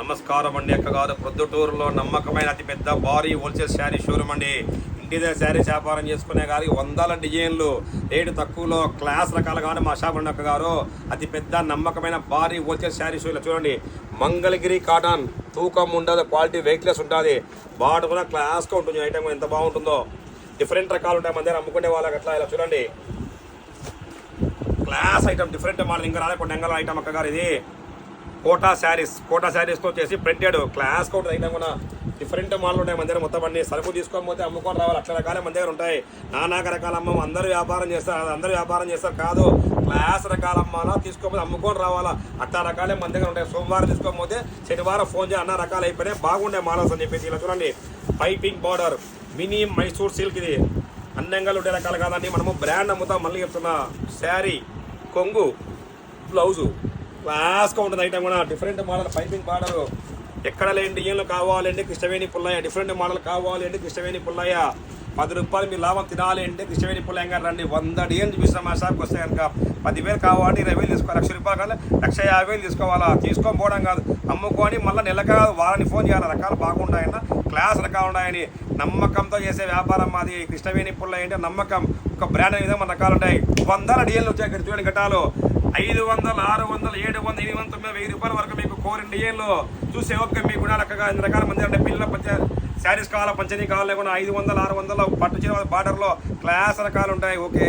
నమస్కారం అండి. అక్కగారు ప్రొద్దుటూరులో నమ్మకమైన అతిపెద్ద భారీ హోల్సేల్ శారీ షోరూమ్ అండి. ఇంటీరియర్ శారీస్ వ్యాపారం చేసుకునే గారి వందల డిజైన్లు రేటు తక్కువలో క్లాస్ రకాలుగానే మా షాప్ అండి. అక్కగారు అతిపెద్ద నమ్మకమైన భారీ హోల్సేల్ శారీ షో. చూడండి, మంగళగిరి కాటన్ తూకం ఉండదు, క్వాలిటీ వెయిట్లెస్ ఉంటుంది, బార్డర్ కూడా క్లాస్గా ఉంటుంది. ఐటమ్ ఎంత బాగుంటుందో, డిఫరెంట్ రకాలు ఉంటాయి మన దగ్గర అమ్ముకునే వాళ్ళకి. అట్లా ఇలా చూడండి, క్లాస్ ఐటమ్, డిఫరెంట్ మోడల్ ఇంకా రాలే కొన్ని ఎంగల ఐటమ్. అక్కగారు ఇది కోటా శారీస్తో వచ్చేసి ప్రింటెడ్ క్లాస్ కోట్ ఐటమ్ కూడా డిఫరెంట్ మోడల్ ఉంటాయి మన దగ్గర. మొత్తం అన్ని సరుకు తీసుకోకపోతే అమ్ముకొని రావాలి, అట్లా రకాలే మన దగ్గర ఉంటాయి. నానాక రకాల అమ్మం అందరూ వ్యాపారం చేస్తారు కాదు, క్లాస్ రకాల అమ్మాలా తీసుకోకపోతే అమ్ముకొని రావాలా, అట్లా రకాలే మన దగ్గర ఉంటాయి. సోమవారం తీసుకోకపోతే శనివారం ఫోన్ చేయాలి, అన్న రకాలు అయిపోయినాయి, బాగుండే మోడల్స్ అని చెప్పేసి. ఇలా చూడండి, piping border mini Mysore silk, ఇది అందంగా ఉండే రకాలు కాదండి, మనము బ్రాండ్ అమ్ముతాం. మళ్ళీ చెప్తున్నా, శారీ కొంగు బ్లౌజు క్లాస్గా ఉంటుంది ఐటమ్ కూడా. డిఫరెంట్ మోడల్ పైపింగ్ బార్డర్, ఎక్కడ లేని డిజైన్లు కావాలంటే కృష్ణవేణి పుల్లయ్య. డిఫరెంట్ మోడల్ కావాలి అంటే కృష్ణవేణి పుల్లయ్య. 10 రూపాయలు మీరు లాభం తినాలి అంటే కృష్ణవేణి పుల్లయ్య గారు రండి. 100 డిజైన్ చూపిస్తాం మా షాప్కి వస్తే కనుక. 10,000 కావాలంటే 20,000 తీసుకోవాలి, 1,00,000 రూపాయలు కావాలి 1,50,000 తీసుకోవాలా. తీసుకొని పోవడం కాదు, అమ్ముకొని మళ్ళీ నెలగా వారాన్ని ఫోన్ చేయాలి. రకాలు బాగుంటాయన్న, క్లాస్ రకాలు ఉన్నాయని నమ్మకంతో చేసే వ్యాపారం మాది. కృష్ణవేణి పుల్లయ్య అంటే నమ్మకం, ఒక బ్రాండ్ విధంగా మన రకాలు ఉంటాయి. 100 డిజైన్లు వచ్చాయి ఇక్కడ చూడండి. గటాలు 500, 600, 700, 800, 1000 రూపాయల వరకు మీకు కోరిన డిజైన్లు చూసే ఓపిక మీకు కూడా. రకగా అన్ని రకాల మంది అంటే పిల్లల శారీస్ కావాలా, పంచనీ కావాలి, లేకుండా 500, 600 పట్టు చీర బార్డర్లో క్లాస్ రకాలు ఉంటాయి. ఓకే.